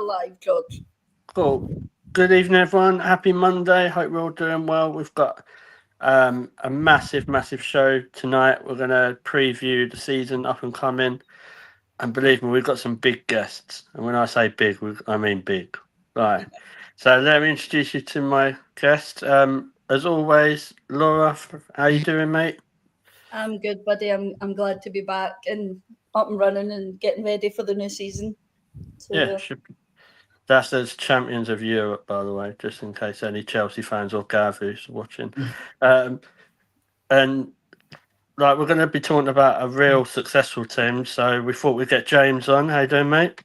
live, George. Cool. Good evening, everyone. Happy Monday. Hope we're all doing well. We've got a massive show tonight. We're going to preview the season up and coming. And believe me, we've got some big guests. And when I say big, I mean big. Right. So let me introduce you to my guest. As always, Laura, how you doing, mate? I'm good, buddy. I'm glad to be back and up and running and getting ready for the new season. So, yeah, that's as champions of Europe, by the way, just in case any Chelsea fans or Gav who's watching. And like, we're going to be talking about a real successful team. So we thought we'd get James on. How you doing, mate?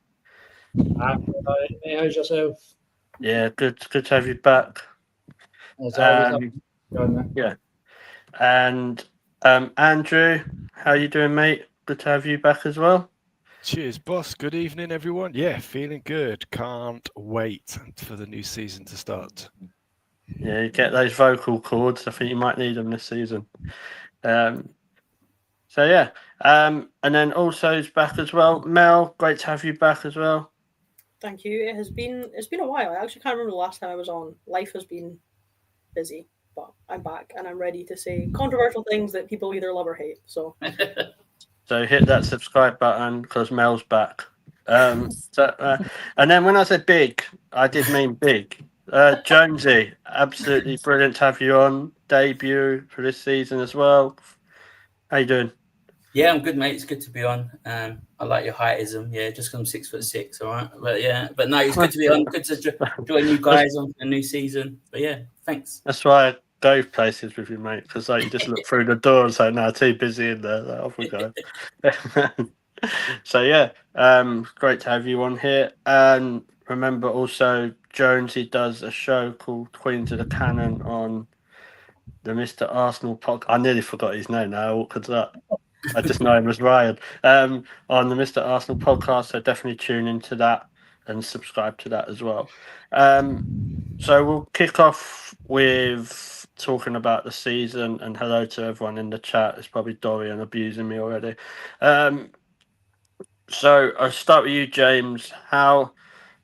How's yourself? Yeah, good to have you back. Yeah. And Andrew, how you doing, mate? Good to have you back as well. Cheers, boss. Good evening, everyone. Yeah, feeling good. Can't wait for the new season to start. Yeah, you get those vocal cords. I think you might need them this season. And then also is back as well. Mel, great to have you back as well. Thank you. It's been a while. I actually can't remember the last time I was on. Life has been busy, but I'm back and I'm ready to say controversial things that people either love or hate. So hit that subscribe button because Mel's back. And then when I said big, I did mean big. Jonesy, absolutely brilliant to have you on. Debut for this season as well. How you doing? Yeah, I'm good, mate. It's good to be on. I like your heightism. Yeah, just because I'm 6'6", all right. But no, it's good to be on. Good to join you guys on a new season. But yeah, thanks. That's why I go places with you, mate, because you just look through the door and say, "No, too busy in there." Like, off we go. So yeah, great to have you on here. And remember, also Jonesy does a show called Queens of the Cannon on the Mr. Arsenal podcast. I nearly forgot his name now. How awkward's that? I just know him as Ryan. On the Mr. Arsenal podcast, so definitely tune into that and subscribe to that as well. So we'll kick off with talking about the season, and hello to everyone in the chat. It's probably Dorian abusing me already. So I'll start with you, James. How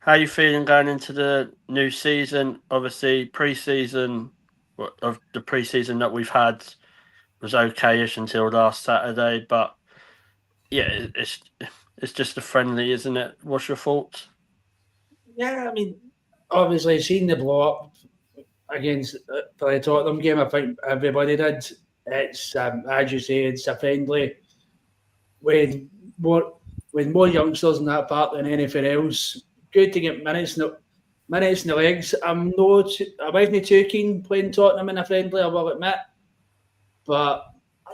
are you feeling going into the new season? Obviously, preseason of the preseason that we've had was okay-ish until last Saturday, but yeah, it's just a friendly, isn't it? What's your thoughts? Yeah, I mean, obviously seeing the blow up against the Tottenham game, I think everybody did. It's as you say, it's a friendly with more youngsters in that part than anything else. Good to get minutes in the legs. I wasn't too keen playing Tottenham in a friendly, I will admit. But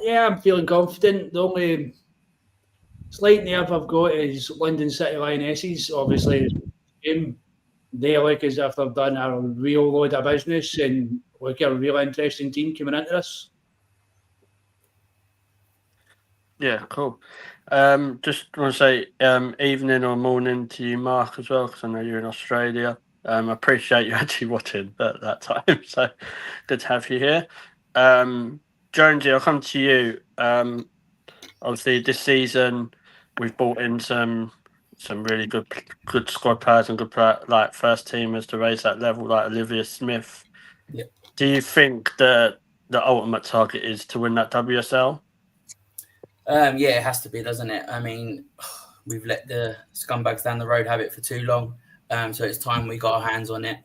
yeah, I'm feeling confident. The only slight nerve I've got is London City Lionesses. Obviously, they look as if they've done a real load of business and look a real interesting team coming into this. Yeah, cool. Just want to say evening or morning to you, Mark, as well, because I know you're in Australia. I appreciate you actually watching at that time, so good to have you here. Jonesy, I'll come to you. Obviously, this season we've brought in some really good squad players and good first teamers to raise that level, like Olivia Smith. Yeah. Do you think that the ultimate target is to win that WSL? Yeah, it has to be, doesn't it? I mean, we've let the scumbags down the road have it for too long. So it's time we got our hands on it.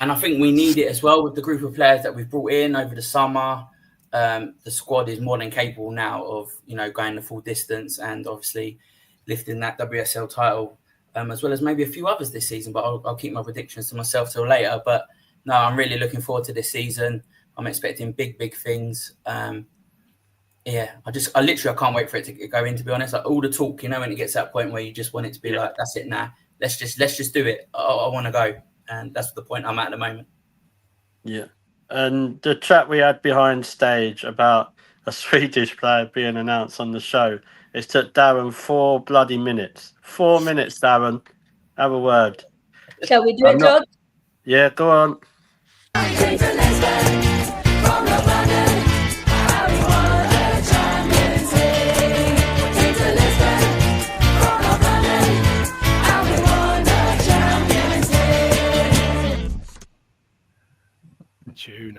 And I think we need it as well with the group of players that we've brought in over the summer. The squad is more than capable now of, going the full distance and obviously lifting that WSL title, as well as maybe a few others this season. But I'll keep my predictions to myself till later. But no, I'm really looking forward to this season. I'm expecting big things. Yeah, I literally can't wait for it to go in, to be honest. Like all the talk, when it gets to that point where you just want it to be like, that's it now. Let's just do it. I want to go. And that's the point I'm at the moment. Yeah. And the chat we had behind stage about a Swedish player being announced on the show, it took Darren 4 bloody minutes. 4 minutes, Darren. Have a word. Shall we do it, George? Yeah, go on. June.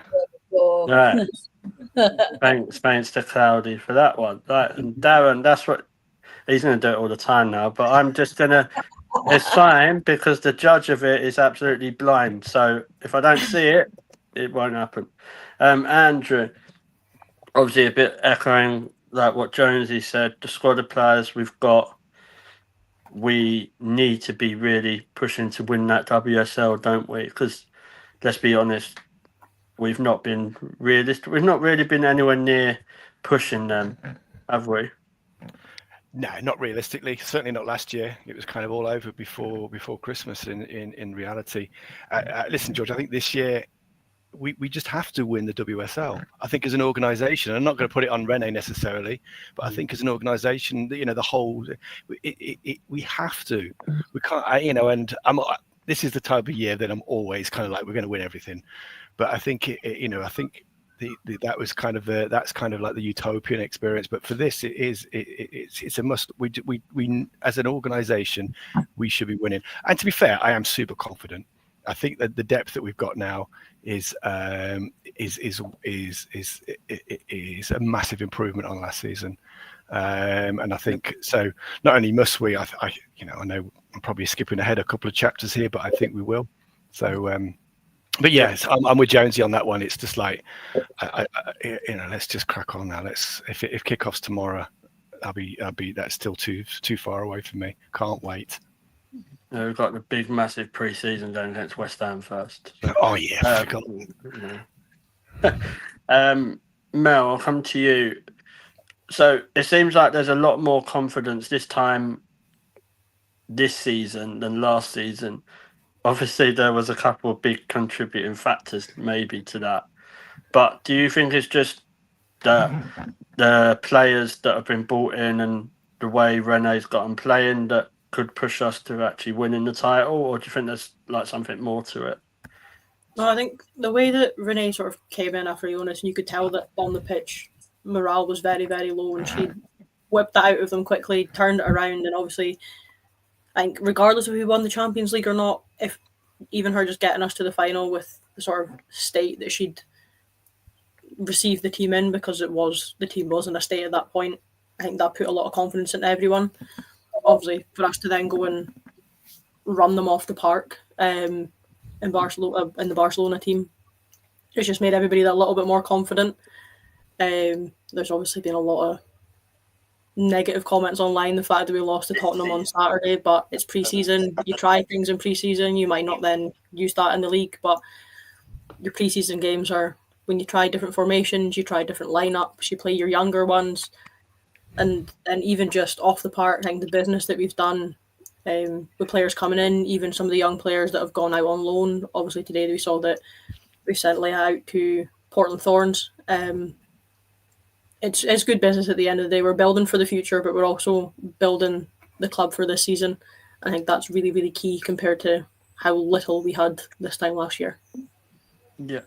So, Right. Thanks to Cloudy for that one. Right, and Darren, that's what he's going to do it all the time now. But I'm just going to. It's fine because the judge of it is absolutely blind. So if I don't see it, it won't happen. Andrew, obviously a bit echoing like what Jonesy said. The squad of players we've got, we need to be really pushing to win that WSL, don't we? Because let's be honest, we've not been realistic. We've not really been anywhere near pushing them, have we? No, not realistically. Certainly not last year. It was kind of all over before Christmas. In reality, listen, George. I think this year we just have to win the WSL. I think as an organisation, I'm not going to put it on Renee necessarily, but I think as an organisation, the whole, we have to. We can't, and this is the type of year that I'm always kind of like, we're going to win everything. But I think I think that was kind of that's kind of like the utopian experience. But for this, it's a must. We as an organisation, we should be winning. And to be fair, I am super confident. I think that the depth that we've got now is a massive improvement on last season. And I think so. Not only must we, I know I'm probably skipping ahead a couple of chapters here, but I think we will. So. But yes, I'm with Jonesy on that one. It's just like, let's just crack on now. If kickoff's tomorrow, that's still too far away for me. Can't wait. We've got the big, massive pre-season game against West Ham first. Oh yeah, Mel, I'll come to you. So it seems like there's a lot more confidence this time this season than last season. Obviously, there was a couple of big contributing factors maybe to that. But do you think it's just the players that have been brought in and the way Renee's got them playing that could push us to actually winning the title? Or do you think there's like something more to it? No, I think the way that Renee sort of came in after Jonas, and you could tell that on the pitch, morale was very, very low, and she whipped that out of them quickly, turned it around, and obviously, I think regardless of who won the Champions League or not, if even her just getting us to the final with the sort of state that she'd received the team in, because the team was in a state at that point, I think that put a lot of confidence into everyone. Obviously, for us to then go and run them off the park in the Barcelona team, it's just made everybody that little bit more confident. There's obviously been a lot of negative comments online, the fact that we lost to Tottenham on Saturday, but it's pre-season. You try things in pre-season, you might not then use that in the league, but your pre-season games are when you try different formations, you try different lineups, you play your younger ones, and then even just off the park, I think the business that we've done with players coming in, even some of the young players that have gone out on loan. Obviously today we saw that we sent Leah out to Portland Thorns. It's good business at the end of the day. We're building for the future, but we're also building the club for this season. I think that's really, really key compared to how little we had this time last year. Yeah.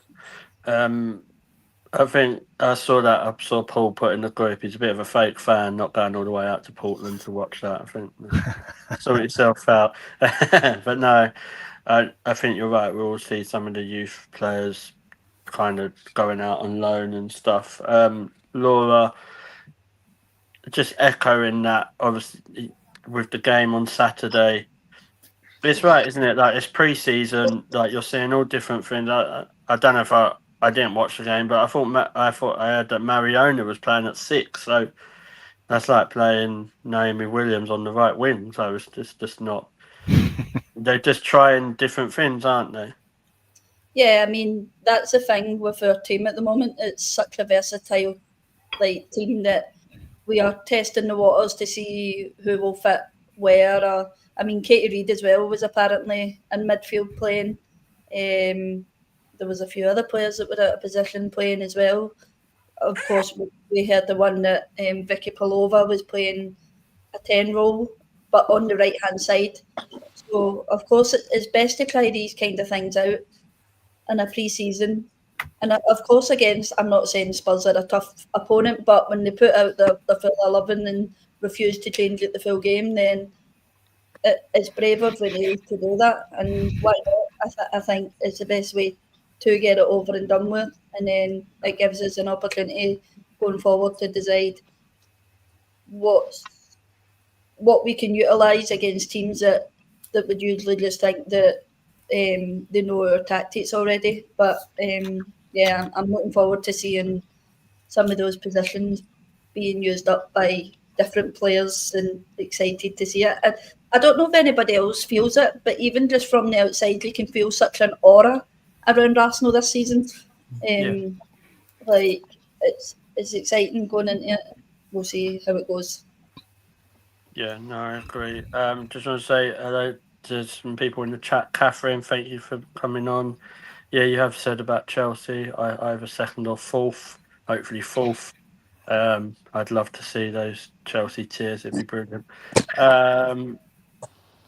I think I saw Paul put in the group. He's a bit of a fake fan, not going all the way out to Portland to watch that. I think sort itself out. But no, I think you're right. We will see some of the youth players kind of going out on loan and stuff. Laura, just echoing that, obviously, with the game on Saturday. It's right, isn't it? Like, it's pre-season. Like, you're seeing all different things. I don't know if I didn't watch the game, but I thought I heard that Mariona was playing at 6. So that's like playing Naomi Williams on the right wing. So it's just not. They're just trying different things, aren't they? Yeah, I mean, that's the thing with our team at the moment. It's such a versatile team that we are testing the waters to see who will fit where. I mean, Katie Reid as well was apparently in midfield playing. There was a few other players that were out of position playing as well. Of course, we heard the one that Vicky Palova was playing a 10 role, but on the right-hand side. So, of course, it's best to try these kind of things out in a pre-season. And, of course, I'm not saying Spurs are a tough opponent, but when they put out the full 11 and refuse to change it the full game, then it's brave of Renee to do that. And why not? I think it's the best way to get it over and done with, and then it gives us an opportunity going forward to decide what we can utilise against teams that would usually just think that they know our tactics already. But yeah, I'm looking forward to seeing some of those positions being used up by different players and excited to see it. I don't know if anybody else feels it, but even just from the outside, you can feel such an aura around Arsenal this season. Like it's exciting going into it. We'll see how it goes. Yeah, no, I agree. Just want to say hello to some people in the chat. Catherine, thank you for coming on. Yeah, you have said about Chelsea. I have a second or fourth, hopefully fourth. I'd love to see those Chelsea tears. It'd be brilliant.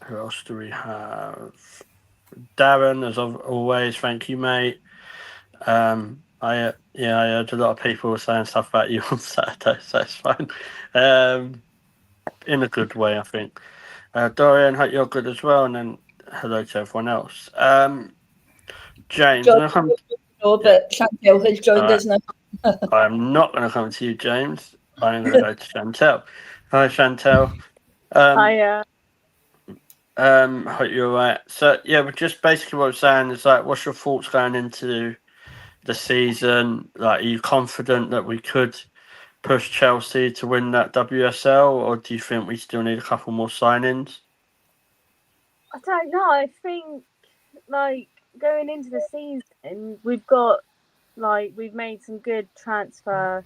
Who else do we have? Darren, as always, thank you, mate. I heard a lot of people were saying stuff about you on Saturday, so it's fine. In a good way, I think. Dorian, hope you're good as well, and then hello to everyone else. James, John, I'm but Chantel has joined us now. I'm not going to come to you, James. I'm going to go to Chantel. Hi, Chantel. Hiya. Hope you're all right. So yeah, but just basically what I'm saying is like, what's your thoughts going into the season? Like, are you confident that we could push Chelsea to win that WSL, or do you think we still need a couple more signings? I don't know. I think like going into the season, we've made some good transfer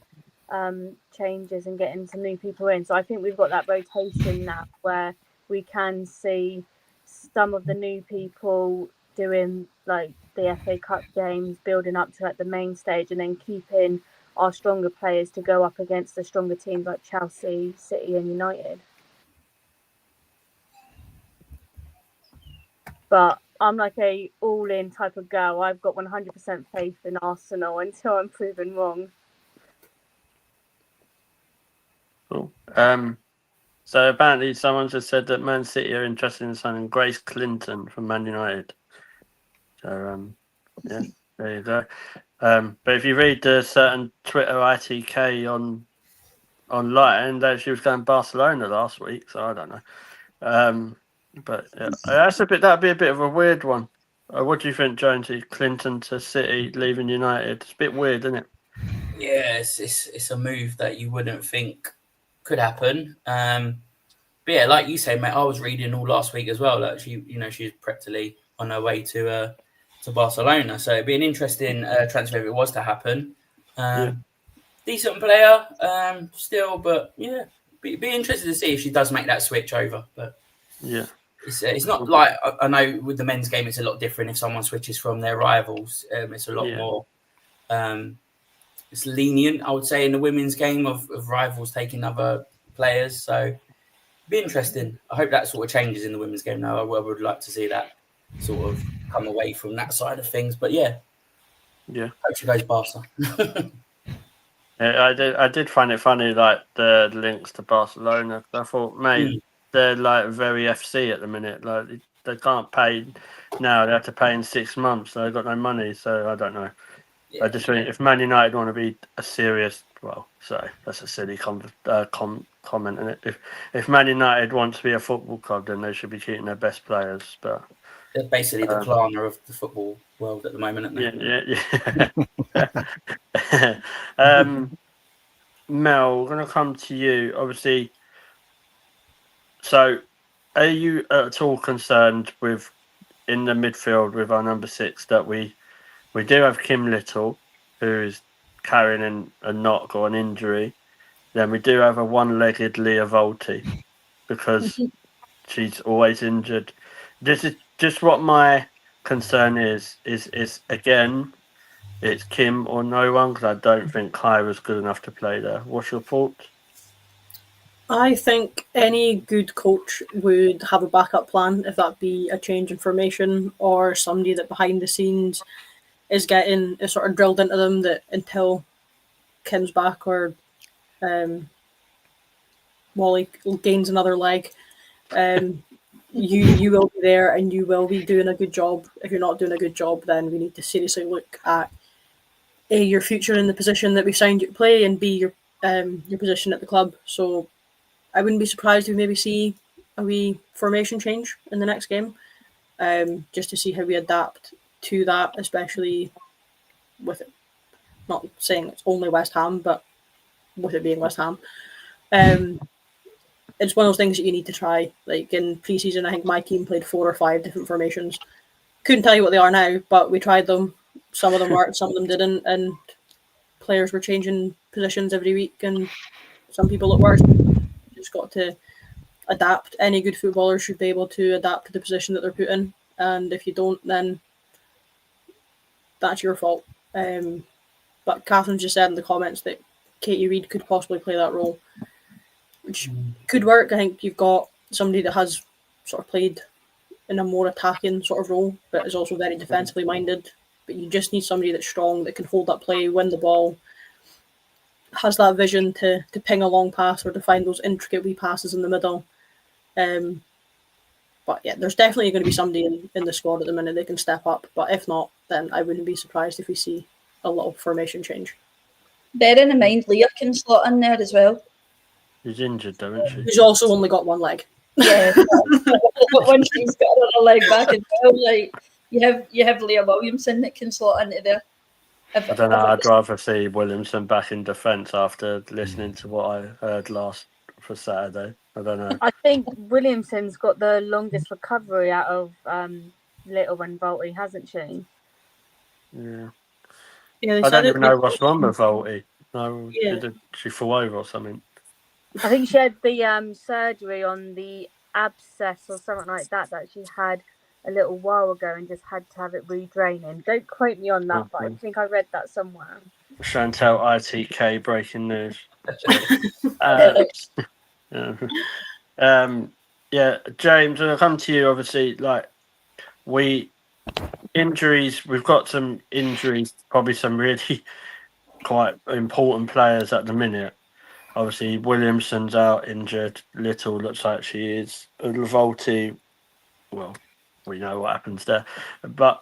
changes and getting some new people in. So I think we've got that rotation now where we can see some of the new people doing like the FA Cup games, building up to like the main stage, and then keeping our stronger players to go up against the stronger teams like Chelsea, City and United. But I'm like a all-in type of girl. I've got 100% faith in Arsenal until I'm proven wrong. Cool. So apparently someone just said that Man City are interested in signing Grace Clinton from Man United. So yeah, there you go. But if you read the certain Twitter ITK online, that she was going to Barcelona last week, so I don't know. But yeah, that'd be a bit of a weird one. What do you think, Jonesy? Clinton to City, leaving United. It's a bit weird, isn't it? Yeah, it's a move that you wouldn't think could happen. But yeah, like you say, mate, I was reading all last week as well that she's practically on her way to Barcelona. So it'd be an interesting transfer if it was to happen. Decent player still, but yeah, be interested to see if she does make that switch over. But yeah, it's not like I know with the men's game it's a lot different if someone switches from their rivals. It's a lot more. It's lenient, I would say, in the women's game of rivals taking other players. So be interesting. I hope that sort of changes in the women's game now. I would like to see that sort of come away from that side of things. But yeah. Hope she goes Barca. Yeah, I did find it funny, like the links to Barcelona. I thought, mate, they're like very FC at the minute. Like they can't pay now; they have to pay in 6 months. So they've got no money. So I don't know. I just think if Man United want to be a serious, that's a silly comment. And if Man United want to be a football club, then they should be keeping their best players. But they're basically the Klarna of the football world at the moment, aren't they? Yeah. Mel, we're going to come to you. Obviously, so are you at all concerned with in the midfield with our number 6 that we do have Kim Little, who is carrying a knock or an injury. Then we do have a one-legged Leah Volti because she's always injured. This is just what my concern is again, it's Kim or no one, because I don't think Kyra's good enough to play there. What's your thoughts? I think any good coach would have a backup plan, if that be a change in formation or somebody that behind the scenes is getting sort of drilled into them that until Kim's back or Wally gains another leg, you will be there and you will be doing a good job. If you're not doing a good job, then we need to seriously look at A, your future in the position that we've signed you to play, and B, your position at the club. So I wouldn't be surprised if we maybe see a wee formation change in the next game, just to see how we adapt to that, especially with it. Not saying it's only West Ham, but with it being West Ham. It's one of those things that you need to try. Like in pre-season, I think my team played 4 or 5 different formations. Couldn't tell you what they are now, but we tried them. Some of them worked, some of them didn't, and players were changing positions every week, and some people look worse. You just got to adapt. Any good footballer should be able to adapt to the position that they're put in, and if you don't, then that's your fault. But Catherine just said in the comments that Katie Reid could possibly play that role, which could work. I think you've got somebody that has sort of played in a more attacking sort of role, but is also very defensively minded. But you just need somebody that's strong, that can hold up play, win the ball, has that vision to ping a long pass or to find those intricate wee passes in the middle. But yeah, there's definitely going to be somebody in the squad at the minute that can step up. But if not, then I wouldn't be surprised if we see a little formation change. Bearing in mind, Leah can slot in there as well. She's injured, though, isn't she? Who's also only got one leg. Yeah, but once she's got her leg back as well, like you have Leah Williamson that can slot into there. I don't know. I'd rather see Williamson back in defence after listening to what I heard last for Saturday. I don't know. I think Williamson's got the longest recovery out of Little and Volty, hasn't she? Yeah. Yeah, I don't even know what's wrong with Volty. No, Yeah. did she fall over or something? I think she had the surgery on the abscess or something like that she had a little while ago and just had to have it redraining. Don't quote me on that, but I think I read that somewhere. Chantel ITK breaking news. Yeah, James, when I come to you, obviously, like injuries, we've got some injuries, probably some really quite important players at the minute. Obviously, Williamson's out injured. Little looks like she is. Volty, well, we know what happens there. But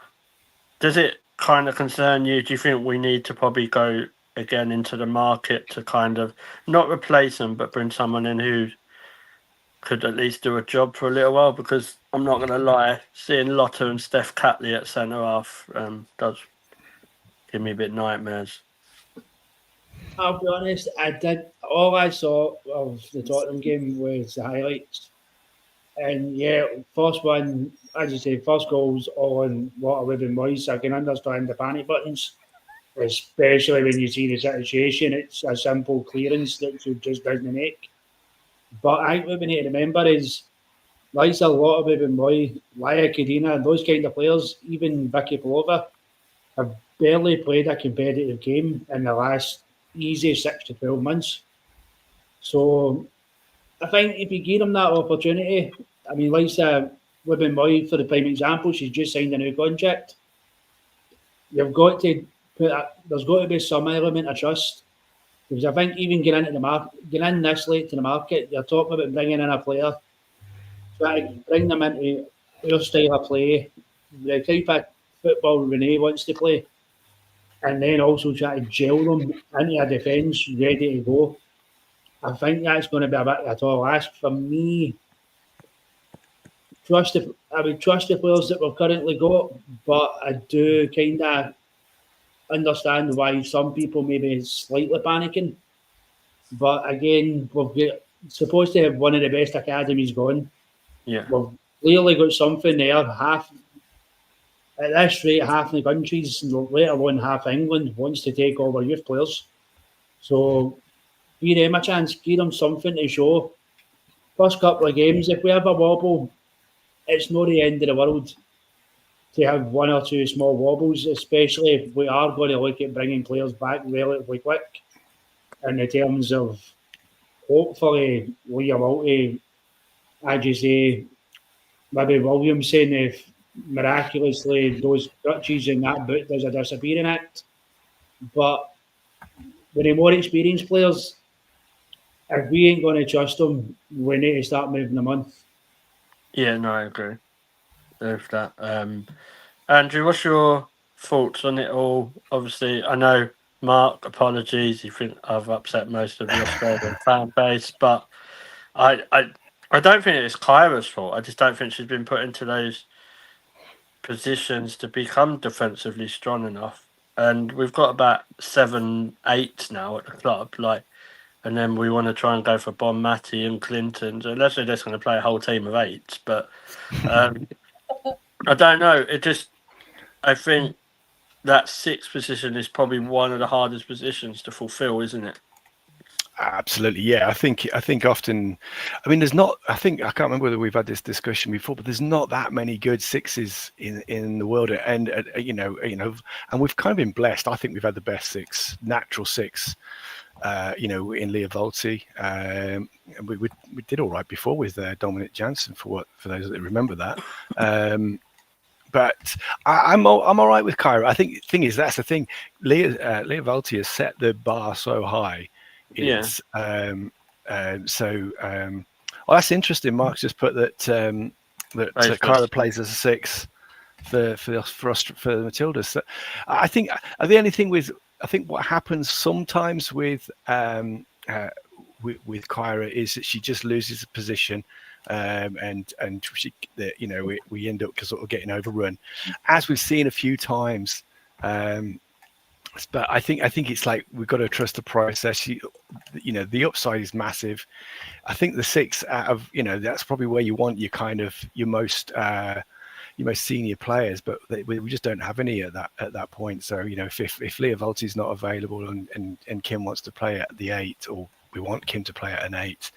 does it kind of concern you? Do you think we need to probably go again into the market to kind of not replace them, but bring someone in who could at least do a job for a little while? Because I'm not going to lie, seeing Lotta and Steph Catley at centre half does give me a bit nightmares. I'll be honest, all I saw of the Tottenham game was the highlights. And yeah, first one, as you say, first goal's on Water Within Moise. I can understand the panic buttons, especially when you see the situation. It's a simple clearance that you just doesn't make. But I think what we need to remember is, like a lot of Within Moise, Laya Kadina, those kind of players, even Vicky Pelova, have barely played a competitive game in the last easy 6 to 12 months. So I think if you give them that opportunity, I mean, like Women Moy, for the prime example, she's just signed a new contract. You've got to there's got to be some element of trust. Because I think even getting in this late to the market, you're talking about bringing in a player, trying to bring them into your style of play, the type of football Renee wants to play, and then also try to gel them into a defence ready to go. I think that's going to be a bit of a tall ask for me. I would trust the players that we've currently got, but I do kind of understand why some people may be slightly panicking. But again, supposed to have one of the best academies going. Yeah, We've clearly got something there. At this rate, half the countries, let alone half England, wants to take over youth players. So give them a chance, give them something to show. First couple of games, if we have a wobble, it's not the end of the world to have one or two small wobbles, especially if we are going to look at bringing players back relatively quick in the terms of hopefully Leah Walty, as you say, maybe Williamson, if miraculously those crutches in that boot does a disappearing act. But with the more experienced players, if we ain't going to trust them, we need to start moving them on. Yeah, no, I agree with that. Andrew, what's your thoughts on it all? Obviously, I know, Mark, apologies. You think I've upset most of the Australian fan base, but I don't think it's Kyra's fault. I just don't think she's been put into those positions to become defensively strong enough. And we've got about 7, 8 now at the club, and then we want to try and go for Bon Matty and Clinton. So unless they're just going to play a whole team of 8s, but I don't know. I think that 6th position is probably one of the hardest positions to fulfill, isn't it? Absolutely, yeah. I think often, I mean, there's not. I can't remember whether we've had this discussion before, but there's not that many good 6s in the world, and and we've kind of been blessed. I think we've had the best natural 6. In Leah Volti, and we did all right before with Dominic Janssen for those that remember that. But I'm all right with Kyra. I think the thing is, that's the thing. Leah Volti has set the bar so high. It's well, that's interesting. Mark's just put that Kyra plays as a 6 for the Matildas. So I think the only thing what happens sometimes with Kyra is that she just loses a position, and she, we end up sort of getting overrun, as we've seen a few times. But I think it's like we've got to trust the process. The upside is massive. I think the 6 out of that's probably where you want your most senior players, but we just don't have any at that point. So if Leah Volti's not available and Kim wants to play at the 8, or we want Kim to play at an 8,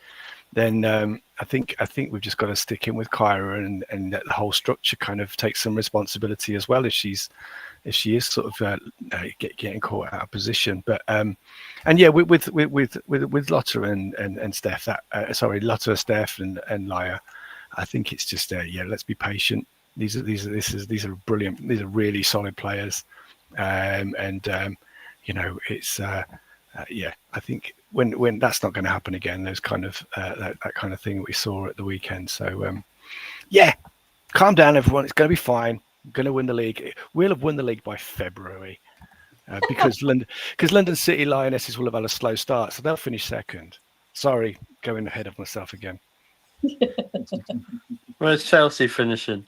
then I think we've just got to stick in with Kyra and let the whole structure kind of take some responsibility as well, if she is sort of getting caught out of position. But and yeah, with Lotta and Steph, Lotta, Steph and Laya, I think it's just let's be patient. These are brilliant. These are really solid players, it's I think when that's not going to happen again, those kind of that kind of thing that we saw at the weekend. So calm down, everyone. It's going to be fine. We're going to win the league. We'll have won the league by February, because London City Lionesses will have had a slow start, so they'll finish second. Sorry, going ahead of myself again. Where's Chelsea finishing?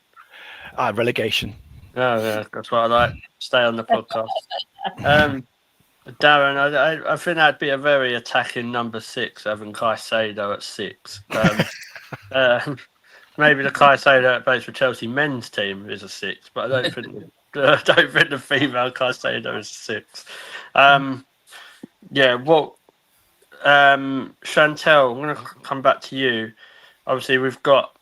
Relegation. Oh yeah, that's what I like. Stay on the podcast. Darren, I think that'd be a very attacking number 6, having Caicedo at 6. Maybe the Caicedo that plays for Chelsea men's team is a 6, but I don't think the female Caicedo is a 6. Chantel, I'm going to come back to you. Obviously, we've got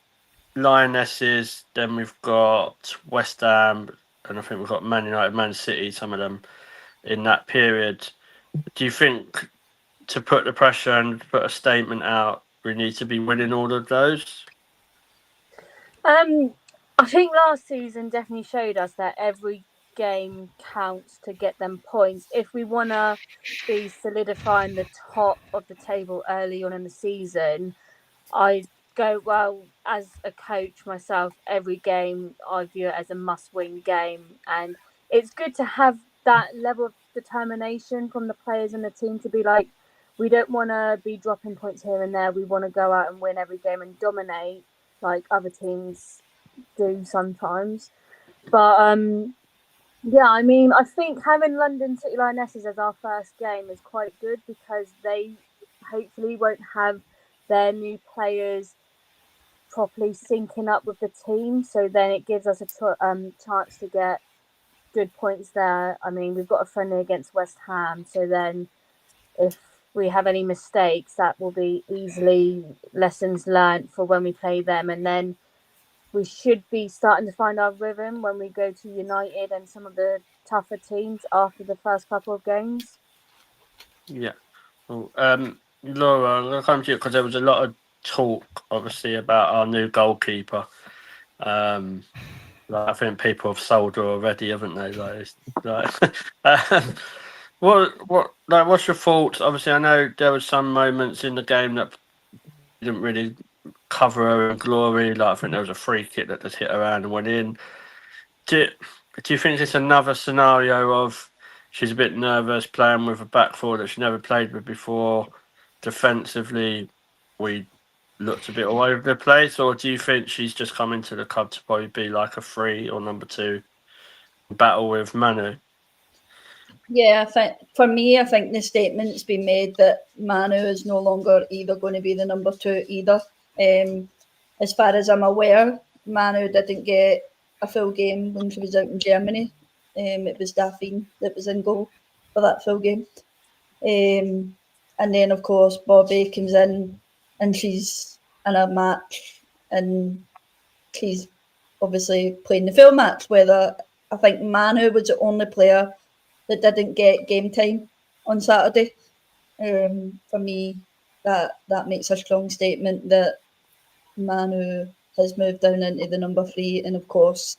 Lionesses, then we've got West Ham, and I think we've got Man United, Man City, some of them in that period. Do you think, to put the pressure and put a statement out, we need to be winning all of those? I think last season definitely showed us that every game counts to get them points. If we want to be solidifying the top of the table early on in the season, I go, well, as a coach myself, every game I view it as a must-win game, and it's good to have that level of determination from the players and the team to be like, we don't want to be dropping points here and there. We want to go out and win every game and dominate like other teams do sometimes. But I mean, I think having London City Lionesses as our first game is quite good, because they hopefully won't have their new players properly syncing up with the team. So then it gives us a chance to get good points there. I mean, we've got a friendly against West Ham, so then if we have any mistakes, that will be easily lessons learned for when we play them. And then we should be starting to find our rhythm when we go to United and some of the tougher teams after the first couple of games. Yeah. Well, Laura, I'm going to come to you because there was a lot of talk, obviously, about our new goalkeeper. I think people have sold her already, haven't they? What's your thoughts? Obviously, I know there were some moments in the game that didn't really cover her in glory. Like I think there was a free kick that just hit around and went in. Do you think it's another scenario of she's a bit nervous playing with a back four that she never played with before? Defensively, we looked a bit all over the place, or do you think she's just come into the club to probably be like a 3 or number 2 battle with Manu? Yeah, I think for me, I think the statement's been made that Manu is no longer either going to be the number 2 either. As far as I'm aware, Manu didn't get a full game when she was out in Germany. It was Daphne that was in goal for that full game. And then, of course, Bobby comes in and she's in a match and she's obviously playing the full match. Whether I think Manu was the only player that didn't get game time on Saturday. For me, that makes a strong statement that Manu has moved down into the number 3, and of course,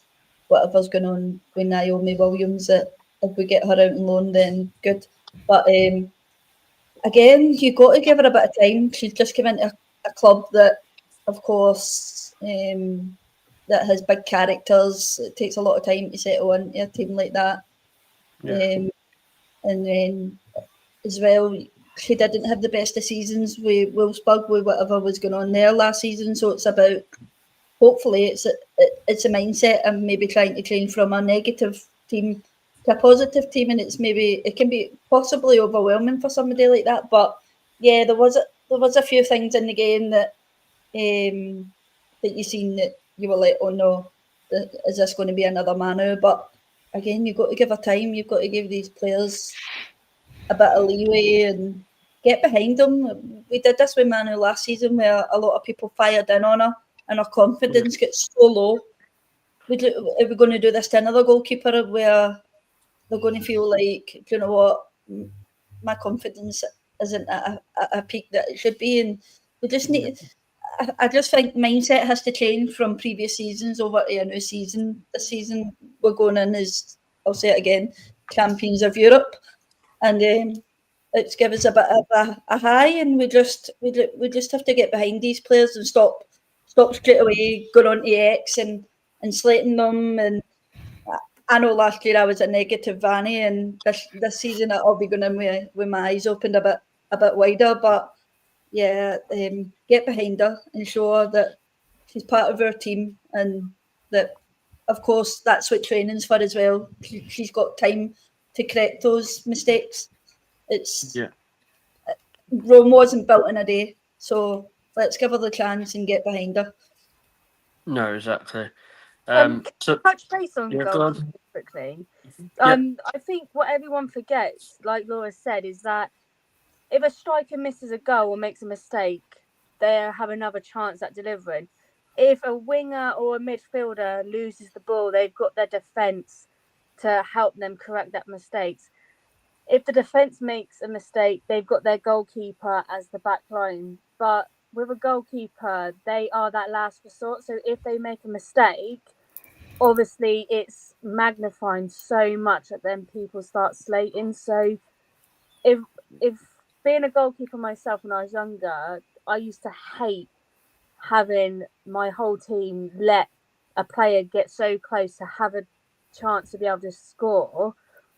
whatever's going on with Naomi Williams, that if we get her out on loan, then good. But again, you got to give her a bit of time. She's just come into a club that, of course, that has big characters. It takes a lot of time to settle into a team like that. Yeah. And then as well, she didn't have the best of seasons with Wolfsburg, with whatever was going on there last season. So it's about, hopefully, it's a mindset and maybe trying to change from a negative team to a positive team, and it can be possibly overwhelming for somebody like that. But yeah, there was a few things in the game that you seen that you were like, oh no, is this going to be another Manu? But again, you've got to give her time. You've got to give these players a bit of leeway and get behind them. We did this with Manu last season, where a lot of people fired in on her and her confidence gets so low. Are we going to do this to another goalkeeper where they're going to feel like, do you know what, my confidence isn't at a peak that it should be? And we just need... I just think mindset has to change from previous seasons over to a new season. This season we're going in as, I'll say it again, champions of Europe, and it's give us a bit of a high, and we just have to get behind these players and stop straight away going on to X and slating them. And I know last year I was a negative Vanny, and this season I'll be going in with my eyes opened a bit wider, but. Yeah, get behind her and show her that she's part of our team, and that, of course, that's what training's for as well. She's got time to correct those mistakes. Rome wasn't built in a day, so let's give her the chance and get behind her. No, exactly. Touch base on go goals on. quickly. I think what everyone forgets, like Laura said, is that if a striker misses a goal or makes a mistake, they have another chance at delivering. If a winger or a midfielder loses the ball, they've got their defence to help them correct that mistake. If the defence makes a mistake, they've got their goalkeeper as the back line. But with a goalkeeper, they are that last resort. So if they make a mistake, obviously it's magnifying so much that then people start slating. So if being a goalkeeper myself when I was younger, I used to hate having my whole team let a player get so close to have a chance to be able to score,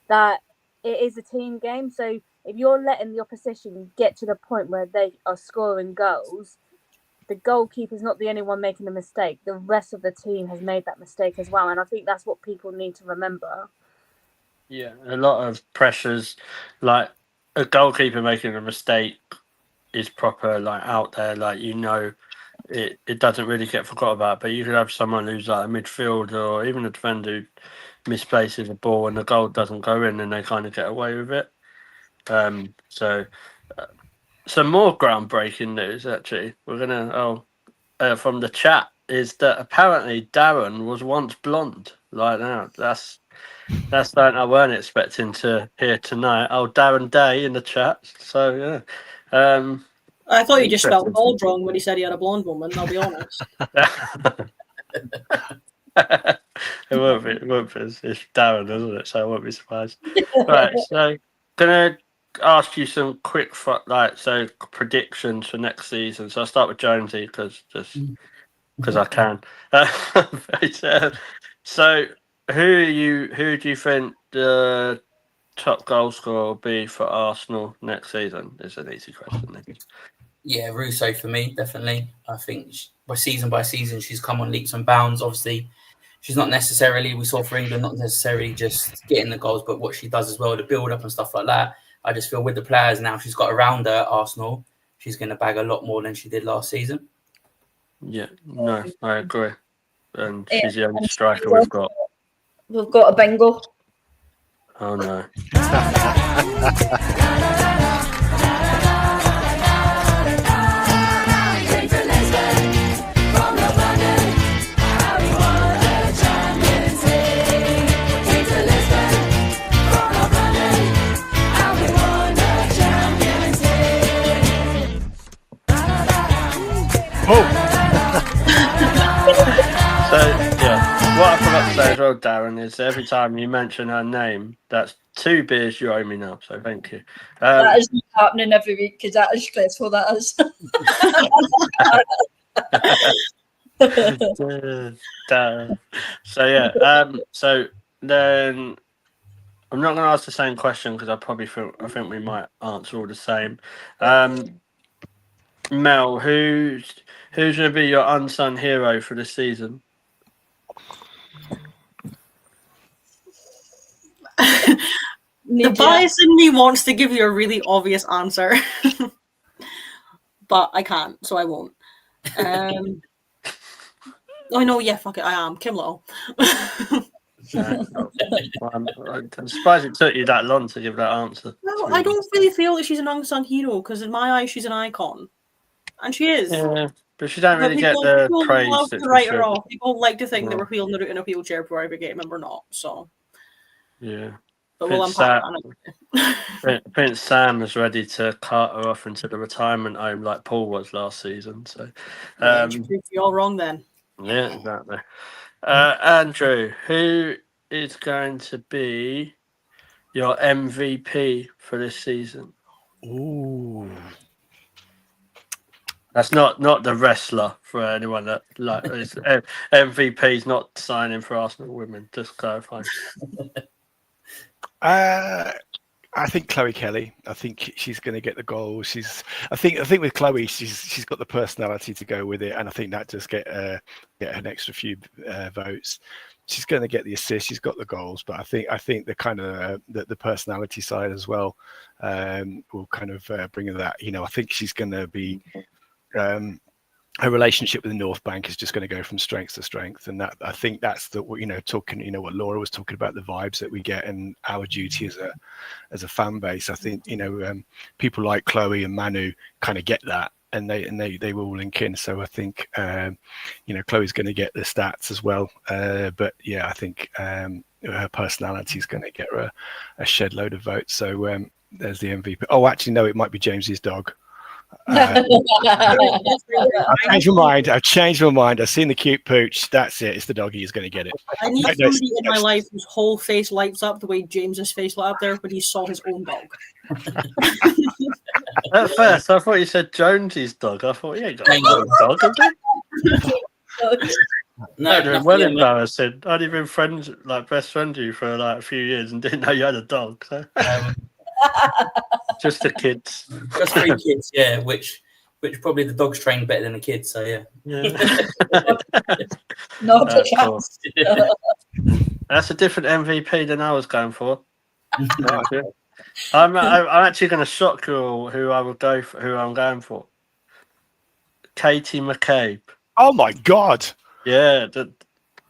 that it is a team game. So if you're letting the opposition get to the point where they are scoring goals, the goalkeeper's not the only one making a mistake. The rest of the team has made that mistake as well. And I think that's what people need to remember. Yeah, a lot of pressures, like a goalkeeper making a mistake is proper, like, out there, like, it doesn't really get forgot about. But you could have someone who's like a midfielder or even a defender who misplaces a ball and the goal doesn't go in, and they kind of get away with it. So some more groundbreaking news, actually. We're gonna from the chat, is that apparently Darren was once blonde. Like, now that's something I weren't expecting to hear tonight. Oh, Darren Day in the chat. So yeah. I thought you just spelled bald wrong when he said he had a blonde woman, I'll be honest. It won't be. It's Darren, isn't it? So I won't be surprised. Right, so gonna ask you some quick predictions for next season. So I'll start with Jonesy because I can. So who do you think the top goal scorer will be for Arsenal next season? Is an easy question. Yeah, Russo for me, definitely. I think by season, she's come on leaps and bounds. Obviously, she's not necessarily, we saw for England, not necessarily just getting the goals, but what she does as well, the build up and stuff like that. I just feel with the players now she's got around her at Arsenal, she's going to bag a lot more than she did last season. Yeah, no, I agree. And she's the only striker we've got. We've got a bingo. Oh no. So, yeah, what I forgot to say as well, Darren, is every time you mention her name, that's 2 beers you owe me now, so thank you. That is not happening every week because that is stressful, that is. So, yeah, so then I'm not going to ask the same question because I think we might answer all the same. Mel, who's going to be your unsung hero for this season? The bias in me wants to give you a really obvious answer, but I can't, so I won't. Oh no, yeah, fuck it, I am Kim Little. I'm surprised it took you that long to give that answer. No, I don't really feel that she's an unsung hero because in my eyes she's an icon, and she is. Yeah, but she don't really get the praise. Love to write her off. People like to think that we're wheeling her out in a wheelchair for every game, and we're not. So yeah. But we'll unpack that. Prince Sam is ready to cart her off into the retirement home like Paul was last season. So, you're all wrong then. Yeah, exactly. Andrew, who is going to be your MVP for this season? Ooh. That's not the wrestler for anyone that like MVP's not signing for Arsenal women. Just clarifying. I think Chloe Kelly. I think she's going to get the goal. I think with Chloe, she's got the personality to go with it, and I think that just get an extra few votes. She's going to get the assist. She's got the goals, but I think the kind of the personality side as well will kind of bring her that. I think she's going to be. Her relationship with the North Bank is just going to go from strength to strength, and that I think that's what Laura was talking about, the vibes that we get and our duty as a fan base. I think people like Chloe and Manu kind of get that, and they will link in. So I think Chloe's going to get the stats as well, but yeah, I think her personality is going to get her a shed load of votes. So there's the MVP. Oh, actually, no, it might be James's dog. I've changed my mind. I've seen the cute pooch. That's it. It's the doggy who's going to get it. I need somebody in my life whose whole face lights up the way James's face lit up there when he saw his own dog. At first, I thought you said Jonesy's dog. I thought, yeah, got a dog, has he? No, well embarrassing. I'd been best friends with you for a few years and didn't know you had a dog. So. Just the kids. Just 3 kids, yeah, which probably the dogs train better than the kids, so yeah. Not a chance. That's a different MVP than I was going for. I'm actually going to shock you all who I'm going for. Katie McCabe. Oh my God. Yeah,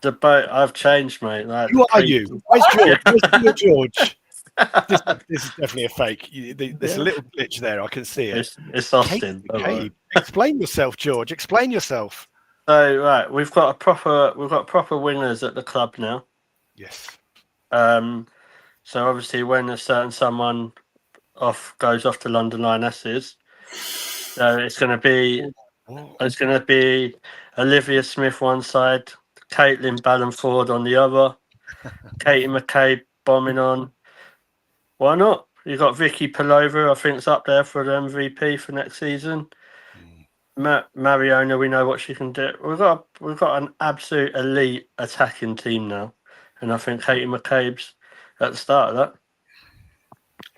the boat. I've changed, mate. Who are you? Where's George? Where's George? This is definitely a fake. There's a little glitch there. I can see it. It's Austin. Explain yourself, George. Explain yourself. So right, we've got proper wingers at the club now. Yes. So obviously, when a certain someone goes off to London Lionesses, it's going to be Olivia Smith one side, Caitlin Ballanford on the other, Katie McCabe bombing on. Why not? You've got Vicky Pelova, I think, is up there for the MVP for next season. Mariona, we know what she can do. We've got an absolute elite attacking team now, and I think Katie McCabe's at the start of that.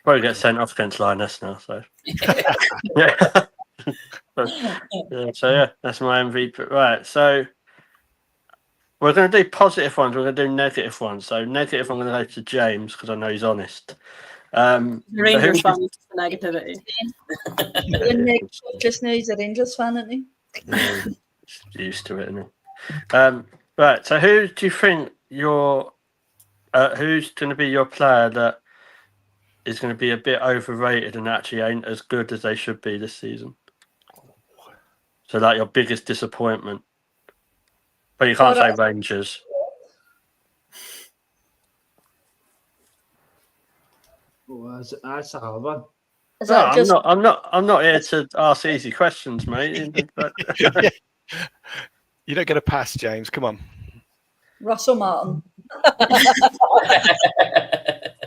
Probably get sent off against Lioness now. So yeah. So that's my MVP. Right, so we're going to do positive ones. We're going to do negative ones. So negative, I'm going to go to James because I know he's honest. The Rangers fan is the negativity. Just now he's a Rangers fan, isn't he? Yeah, used to it, isn't he? Right. So who do you think who's going to be your player that is going to be a bit overrated and actually ain't as good as they should be this season? So like your biggest disappointment, but you can't say Rangers. Well, that's a hard one. I'm not here to ask easy questions, mate. You don't get a pass, James. Come on. Russell Martin.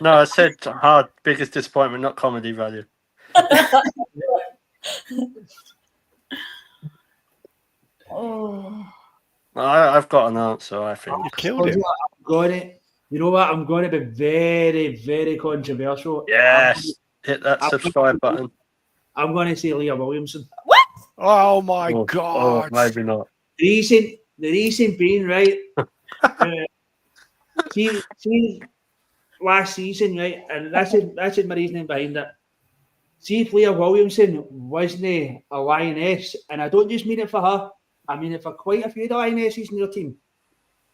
No, I said hard, biggest disappointment, not comedy value. Oh. I've got an answer, I think. You killed him. You know what? I'm going to be very, very controversial. Yes. Hit that subscribe button. I'm going to say Leah Williamson. What? Oh my God. Oh, maybe not. The reason being, right? See, last season, right? And that's my reasoning behind it. See if Leah Williamson wasn't a Lioness, and I don't just mean it for her, I mean it for quite a few of the Lionesses in their team.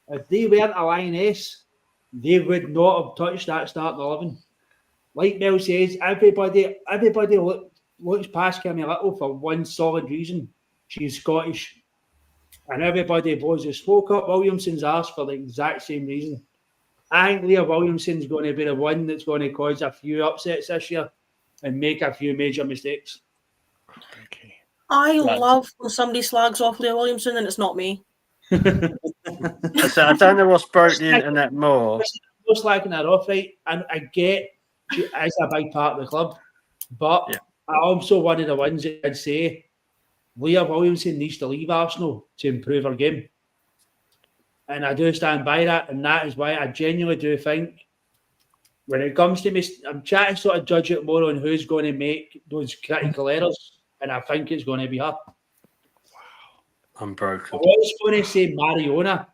If they weren't a Lioness, they would not have touched that starting 11. Like Mel says, everybody looks past Kimmy Little for one solid reason. She's Scottish. And everybody blows the smoke up Williamson's arse for the exact same reason. I think Leah Williamson's going to be the one that's going to cause a few upsets this year and make a few major mistakes. Okay. I love when somebody slags off Leah Williamson and it's not me. I don't know what's broke the internet more. I'm slagging her off, right? And I get she is a big part of the club, but I'm also one of the ones that would say Leah Williamson needs to leave Arsenal to improve her game. And I do stand by that, and that is why I genuinely do think when it comes to me, I'm trying to sort of judge it more on who's going to make those critical errors, and I think it's going to be her. I'm broken. I was going to say Mariona,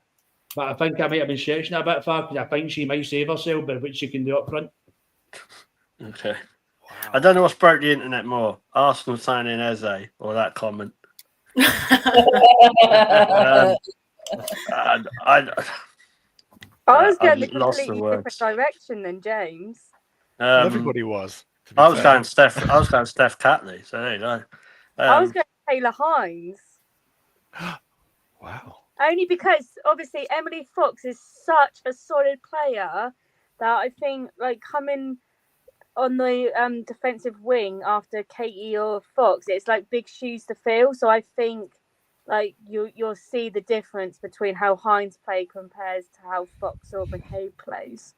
but I think I might have been stretching it a bit far because I think she might save herself by what she can do up front. Okay. Wow. I don't know what's broke the internet more. Arsenal signing Eze or that comment. I was going the completely different direction than James. Everybody was. I was going Steph Catley, so there you go. I was going Taylor Hines. Wow. Only because obviously Emily Fox is such a solid player that I think like coming on the defensive wing after Katie or Fox, it's like big shoes to fill. So I think like you'll see the difference between how Hines play compares to how Fox or McCabe plays.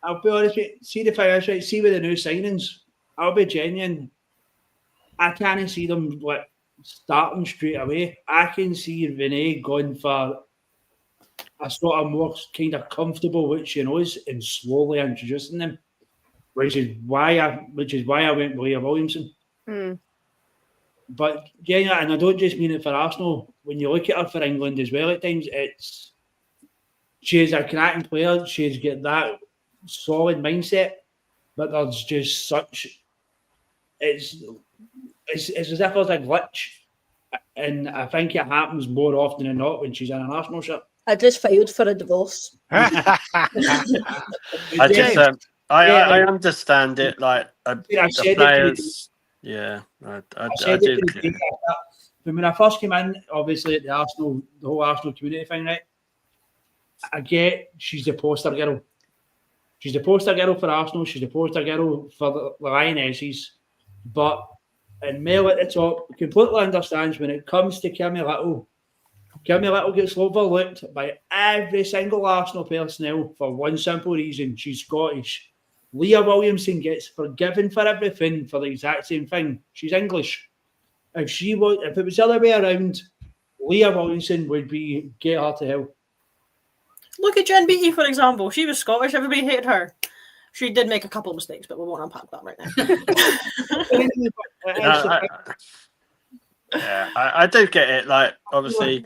I'll be honest with you, see the fire right, see with the new signings, I'll be genuine. I can't see them like starting straight away. I can see Renee going for a sort of more kind of comfortable what she knows and slowly introducing them, which is why I went with Leah Williamson. Mm. But yeah, and I don't just mean it for Arsenal. When you look at her for England as well, at times she's a cracking player. She's got that solid mindset, but there's just such it's as if there's a glitch, and I think it happens more often than not when she's in an Arsenal shirt. I just filed for a divorce. I understand it. Like the players, I do. When I first came in, obviously at the whole Arsenal community thing, right? I get she's the poster girl. She's the poster girl for Arsenal. She's the poster girl for the Lionesses. But and Mel at the top completely understands when it comes to Kimmy Little. Kimmy Little gets overlooked by every single Arsenal personnel for one simple reason: she's Scottish. Leah Williamson gets forgiven for everything for the exact same thing. She's English. If it was the other way around, Leah Williamson would be get her to hell. Look at Jen Beattie, for example. She was Scottish. Everybody hated her. She did make a couple of mistakes, but we won't unpack that right now. I do get it. Like, obviously,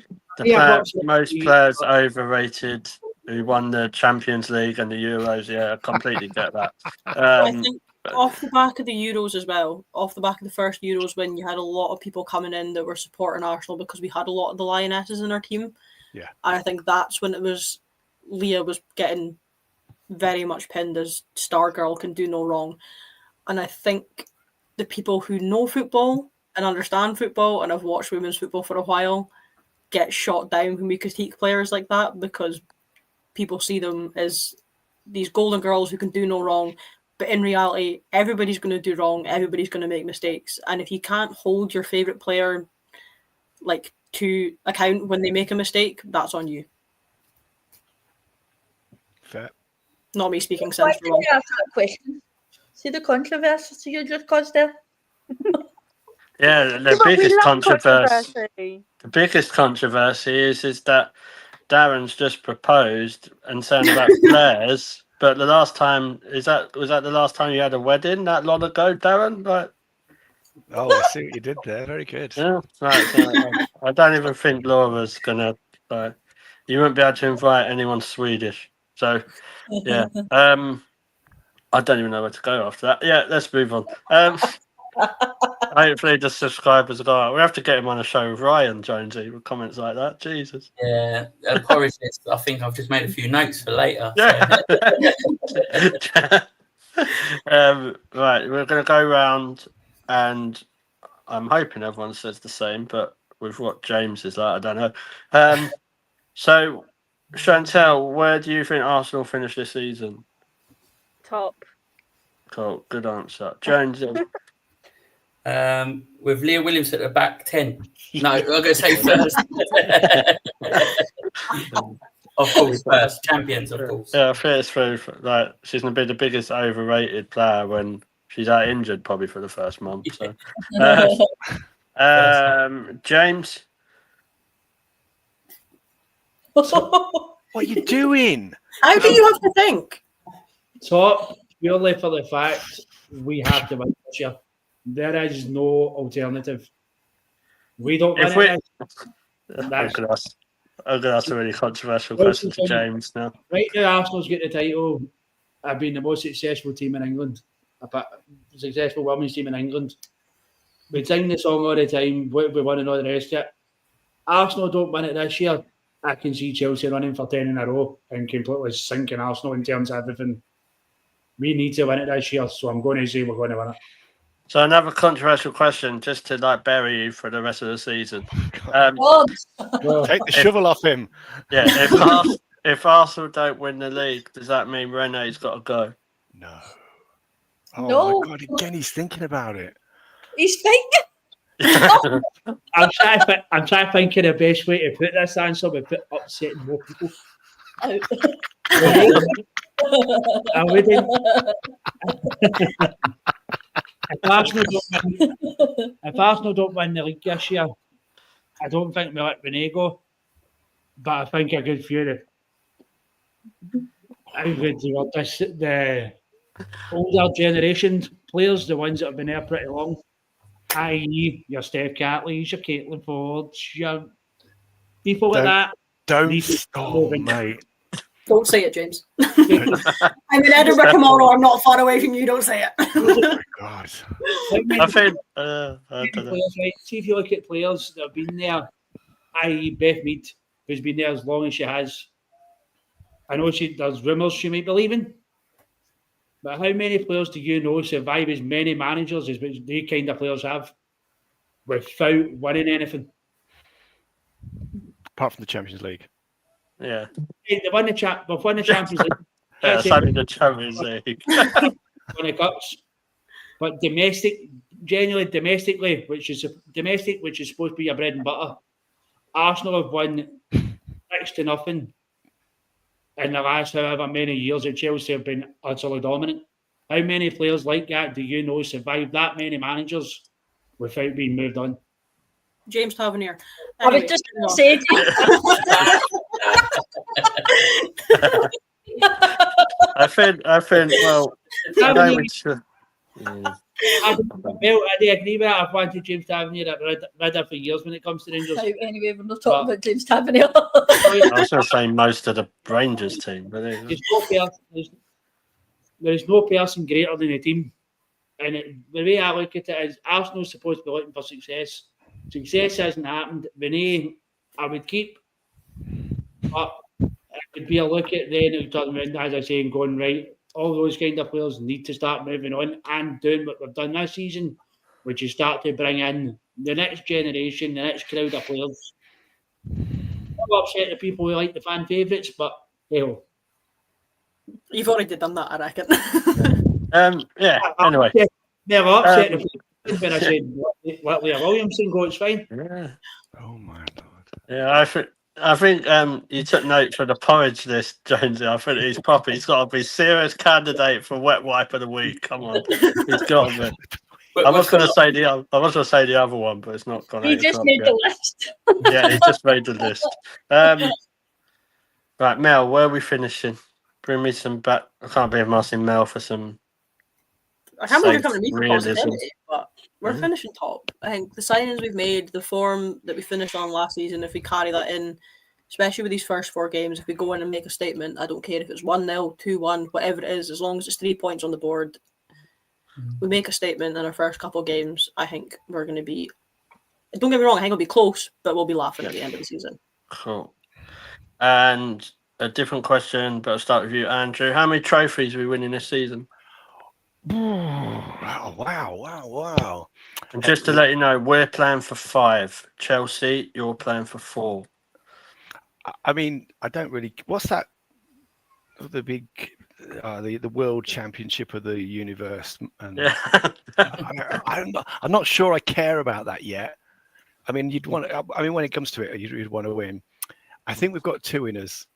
most players overrated who won the Champions League and the Euros. Yeah, I completely get that. I think off the back of the Euros as well, off the back of the first Euros, when you had a lot of people coming in that were supporting Arsenal because we had a lot of the Lionesses in our team. Yeah, I think that's when it was Leah was getting very much pinned as star girl, can do no wrong. And I think the people who know football and understand football and have watched women's football for a while get shot down when we critique players like that, because people see them as these golden girls who can do no wrong. But in reality, everybody's going to do wrong. Everybody's going to make mistakes. And if you can't hold your favourite player like to account when they make a mistake, that's on you. Fair. Not me speaking Why sense. did you ask that question? See the controversy you just caused there? Yeah, the biggest controversy is that Darren's just proposed and saying about players, but the last time was that the last time you had a wedding that long ago, Darren? Like, oh, I see what you did there. Very good. Yeah, right. I don't even think Laura's gonna. You won't be able to invite anyone Swedish. So, yeah. I don't even know where to go after that. Yeah, let's move on. Hopefully the subscribers go. We have to get him on a show with Ryan Jonesy with comments like that. Jesus. Yeah, porridge list. I think I've just made a few notes for later. Yeah. Right, we're going to go round, and I'm hoping everyone says the same, but with what James is like, I don't know. So, Chantel, where do you think Arsenal finish this season? Top. Cool, good answer. Jones. With Leah Williams at the back, 10. No, I'm going to say first. Of course, first. Champions, of course. Yeah, I think it's true. Like, she's going to be the biggest overrated player when she's out injured, probably for the first month. So, James. What are you doing? How do you have to think? Top, purely for the fact we have to win this year. There is no alternative. We don't win it. I'm going to ask a really controversial question to James now. Right now, Arsenal's got the title. I've been the most successful team in England. Successful women's team in England. We sing the song all the time. We won and all the rest of it. Arsenal don't win it this year. I can see Chelsea running for 10 in a row and completely sinking Arsenal in terms of everything. We need to win it this year, so I'm going to say we're going to win it. So another controversial question, just to bury you for the rest of the season. Take the shovel off him. Yeah, if Arsenal don't win the league, does that mean Rene's got to go? No. Oh No. my God! Again, he's thinking about it. He's thinking. I'm trying to think of the best way to put this answer without upsetting more people. I wouldn't. If Arsenal don't win the league this year, I don't think we let Renee go. But I think a good few of the older generation players, the ones that have been there pretty long, i.e. your Steph Catleys, your Caitlin Fords, your people like that. Don't stop, mate. Don't say it, James. I'm in Edinburgh tomorrow. I'm not far away from you. Don't say it. Oh my God. I think. I don't know. See if you look at players that have been there, i.e. Beth Mead, who's been there as long as she has. I know there's rumours she might be leaving. But how many players do you know survive as many managers as they kind of players have without winning anything? Apart from the Champions League. Yeah. They won the Champions League. Yeah, sorry, the Champions League. Won the cups. But domestically, which is supposed to be your bread and butter, Arsenal have won 6-0 in the last however many years that Chelsea have been utterly dominant. How many players like that do you know survived that many managers without being moved on? James Tavernier. I was just going to say, I think. Well, I know we should. Yeah. I do agree with that. I've wanted James Tavernier at Ridder for years when it comes to Rangers. Anyway, we're not talking about James Tavernier. I was going to say most of the Rangers team, but there's no person greater than the team. And the way I look at it is Arsenal's supposed to be looking for success. Success hasn't happened. Vinay, I would keep. But it would be a look at then it would turn around, as I say, and going, right, all those kind of players need to start moving on and doing what we've done this season, which is start to bring in the next generation, the next crowd of players. I'll upset the people who like the fan favourites, but hell. You've already done that, I reckon. Yeah, anyway. Never upset the people when I said let Leah Williamson go, it's fine. Yeah. Oh my God. Yeah, I think you took note for the porridge list, Jonesy. I think he's proper. He's got to be serious candidate for wet wipe of the week. Come on, he's got to be. I was going to say the other one, but it's not gone. He just made the list. Yeah, he just made the list. Right, Mel, where are we finishing? Bring me some back. I can't believe I'm asking Mel for some. I can't believe you're coming to me for realism. positivity, but we're finishing top. I think the signings we've made, the form that we finished on last season, if we carry that in, especially with these first 4 games, if we go in and make a statement, I don't care if it's 1-0, 2-1, whatever it is, as long as it's 3 points on the board, we make a statement in our first couple of games, I think we're going to be, don't get me wrong, I think it'll be close, but we'll be laughing at the end of the season. Cool. And a different question, but I'll start with you, Andrew. How many trophies are we winning this season? Wow. And just to let you know, we're playing for 5. Chelsea, you're playing for 4. I mean, I don't really. What's that? The big, the World Championship of the Universe. And Yeah. I'm not sure I care about that yet. I mean, when it comes to it, you'd want to win. I think we've got 2 winners.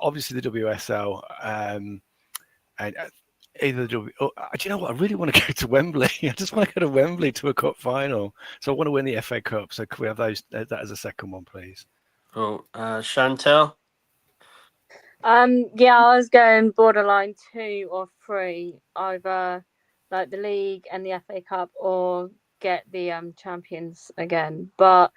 Obviously, the WSL, and either do you know what? I really want to go to Wembley. I just want to go to Wembley to a cup final. So I want to win the FA Cup. So can we have that as a second one, please? Cool. Chantel? Yeah, I was going borderline 2 or 3, either like the league and the FA Cup or get the champions again. But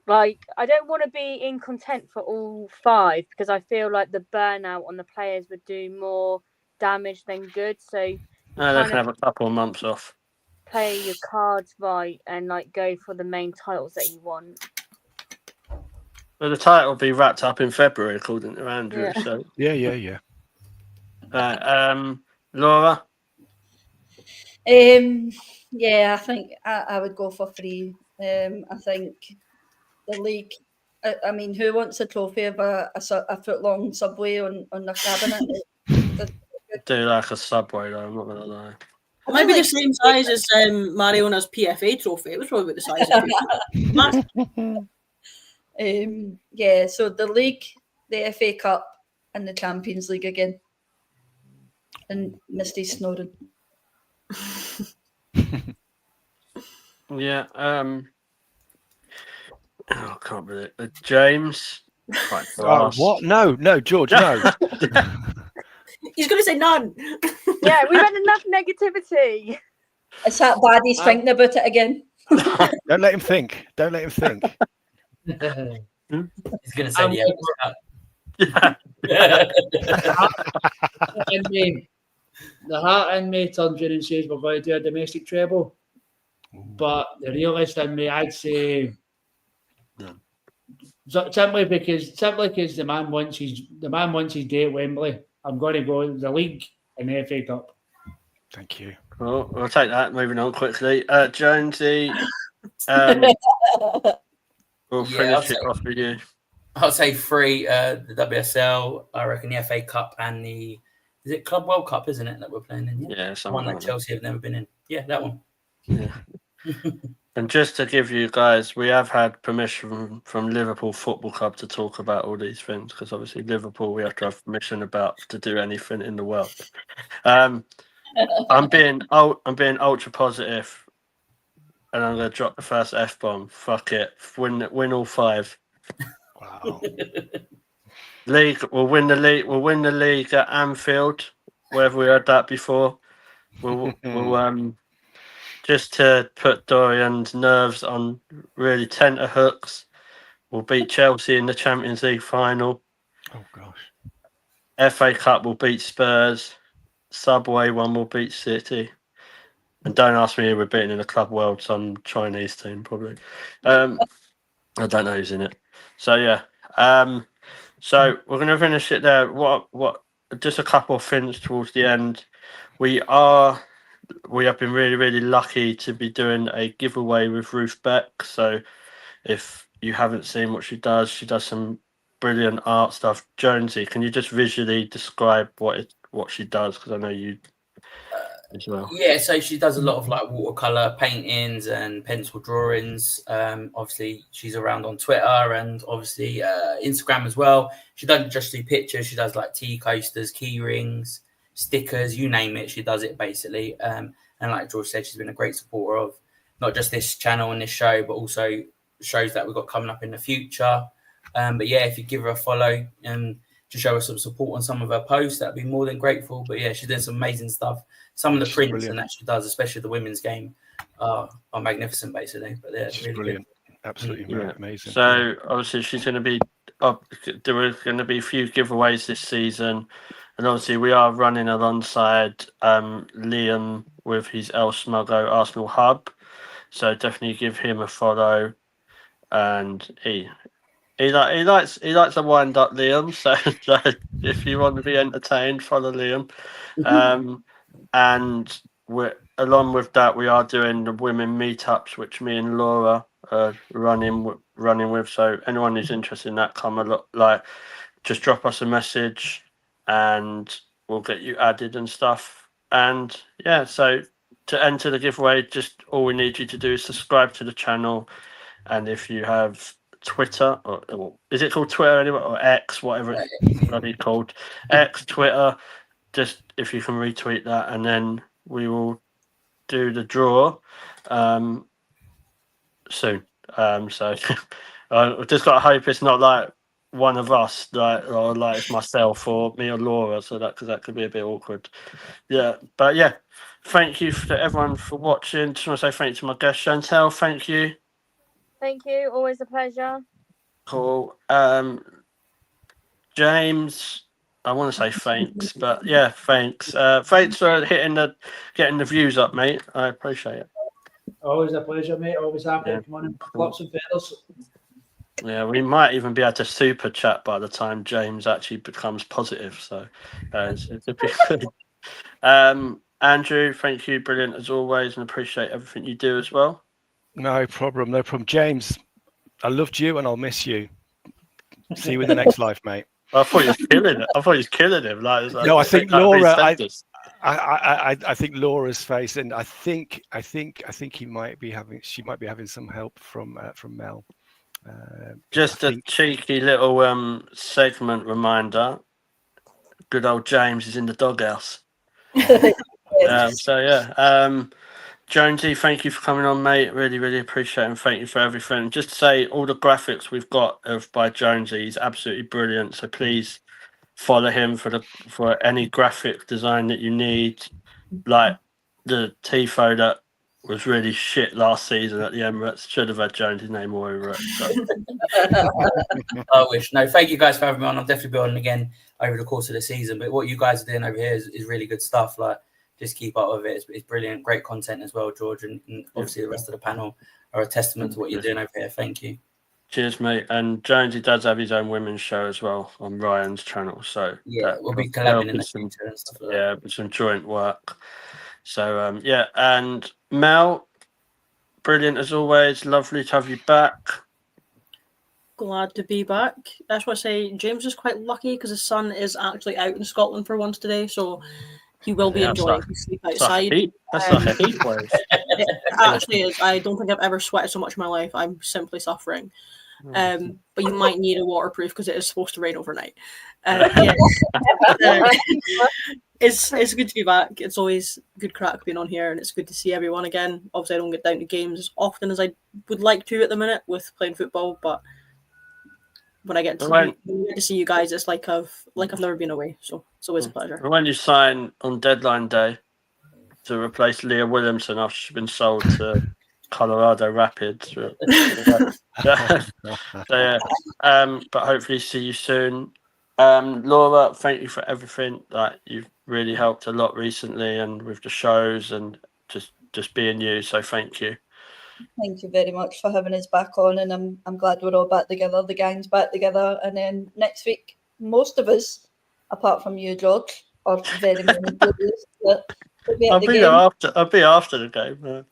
like, I don't want to be in content for all 5 because I feel like the burnout on the players would do more damage than good. So No, they can have a couple of months off. Play your cards right and like go for the main titles that you want. Well, the title will be wrapped up in February, according to Andrew. Yeah. So Yeah. Laura? Yeah, I think I would go for 3. I think the league. I mean, who wants a trophy of a foot-long subway on their cabinet? Do like a subway, though. I'm not gonna lie. It might be the same size as Mariona's PFA trophy. It was probably the size of it. Yeah, so the league, the FA Cup, and the Champions League again. And Misty's snoring. Yeah. I can't believe it. James. Right, what? No, George, no. He's going to say none. Yeah, we've had enough negativity. It's that bad he's thinking about it again. Don't let him think. He's going to say the heart in me turns in and says we're going to do a domestic treble. But the realist in me, I'd say simply because the man wants his day at Wembley. I'm going to go the league and the FA Cup. Thank you. Well, we'll take that. Moving on quickly. Jonesy, we'll finish it off with you. I'll say 3, the WSL, I reckon the FA Cup and is it Club World Cup, isn't it, that we're playing in? Yeah, one that Chelsea have never been in. Yeah, that one. Yeah. And just to give you guys, we have had permission from Liverpool Football Club to talk about all these things because obviously Liverpool, we have to have permission to do anything in the world. I'm being ultra positive, and I'm going to drop the first F-bomb. Fuck it, win all 5. Wow. League, we'll win the league. We'll win the league at Anfield. Wherever we heard that before. We'll just to put Dorian's nerves on really tenterhooks. We'll beat Chelsea in the Champions League final. Oh gosh. FA Cup will beat Spurs. Subway one will beat City. And don't ask me who we're beating in the Club World, some Chinese team probably. I don't know who's in it. So yeah. So we're going to finish it there. What? Just a couple of things towards the end. We have been really, really lucky to be doing a giveaway with Ruth Beck. So if you haven't seen what she does some brilliant art stuff. Jonesy, can you just visually describe what she does? Because I know you as well. Yeah, so she does a lot of like watercolor paintings and pencil drawings. Obviously, she's around on Twitter and obviously Instagram as well. She doesn't just do pictures; she does like tea coasters, key rings, stickers, you name it. She does it basically. And like George said, she's been a great supporter of not just this channel and this show, but also shows that we've got coming up in the future. But yeah, if you give her a follow and to show her some support on some of her posts, that'd be more than grateful. But yeah, she's doing some amazing stuff. Some of the prints brilliant. And that she does, especially the women's game, are magnificent, basically. But they're really brilliant, good. Absolutely amazing. So obviously she's going to be up. There are going to be a few giveaways this season, and obviously we are running alongside Liam with his El Smuggo Arsenal Hub. So definitely give him a follow, and he likes to wind up Liam. So if you want to be entertained, follow Liam. And along with that, we are doing the women meetups, which me and Laura are running with. So anyone who's interested in that, just drop us a message, and we'll get you added and stuff. And yeah, so to enter the giveaway, just all we need you to do is subscribe to the channel, and if you have Twitter, or is it called Twitter anyway, or X, whatever it's bloody called, X, Twitter. Just if you can retweet that, and then we will do the draw soon. So I've just got to hope it's not like one of us, or like it's myself or me or Laura, so because that could be a bit awkward. Yeah, but yeah, thank you to everyone for watching. Just want to say thank you to my guest Chantel. Thank you. Thank you. Always a pleasure. Cool. James. I want to say thanks, but yeah, thanks. Thanks for getting the views up, mate. I appreciate it. Always a pleasure, mate. Always happy to come on and lots of feathers. Yeah, we might even be able to super chat by the time James actually becomes positive. So it's a bit good. Andrew, thank you, brilliant as always, and appreciate everything you do as well. No problem. James, I loved you and I'll miss you. See you in the next life, mate. I thought he was killing it. I thought he was killing him. No, I think Laura. I think Laura's face, and I think she might be having some help from Mel. Just a cheeky little segment reminder. Good old James is in the doghouse. So yeah. Jonesy, thank you for coming on, mate. Really, really appreciate it, and thank you for everything. Just to say, all the graphics we've got by Jonesy, he's absolutely brilliant. So please follow him for any graphic design that you need. Like the tifo that was really shit last season at the Emirates, should have had Jonesy's name all over it. So. I wish. No, thank you guys for having me on. I'll definitely be on again over the course of the season. But what you guys are doing over here is really good stuff. Just keep up with it. It's brilliant. Great content as well, George. And obviously the rest of the panel are a testament to what you're doing over here. Thank you. Cheers, mate. And Jonesy does have his own women's show as well on Ryan's channel. So yeah, we'll be collabing in the future and stuff like that. Yeah, with some joint work. So yeah, and Mel, brilliant as always. Lovely to have you back. Glad to be back. That's what I say. James is quite lucky because his son is actually out in Scotland for once today. So he will be enjoying his sleep outside. That's like a heat wave. It actually is. I don't think I've ever sweated so much in my life. I'm simply suffering. But you might need a waterproof because it is supposed to rain overnight. It's good to be back. It's always good crack being on here, and it's good to see everyone again. Obviously, I don't get down to games as often as I would like to at the minute with playing football, but when I get to see you guys, it's like I've never been away. So it's always a pleasure. When you sign on deadline day to replace Leah Williamson after she's been sold to Colorado Rapids. So, but hopefully see you soon. Laura, thank you for everything. Like, you've really helped a lot recently, and with the shows and just being you. So thank you. Thank you very much for having us back on, and I'm glad we're all back together. The gang's back together, and then next week, most of us, apart from you, George, are very many players, but we'll be at the game. I'll be after the game.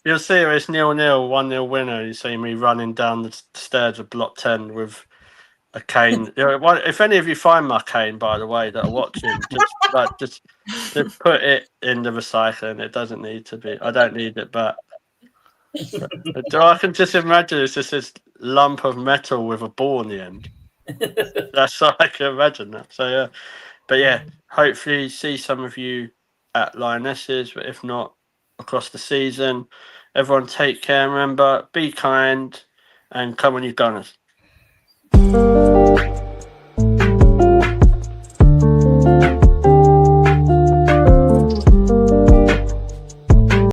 You'll see it's 0-0, 1-0 winner. You see me running down the stairs of Block 10 with a cane. If any of you find my cane, by the way, that are watching, just put it in the recycling. It doesn't need to be. I don't need it back. I can just imagine it's just this lump of metal with a ball in the end. That's how I can imagine that. So yeah, but yeah, hopefully see some of you at Lionesses, but if not, across the season. Everyone take care. Remember, be kind, and come on, you Gunners.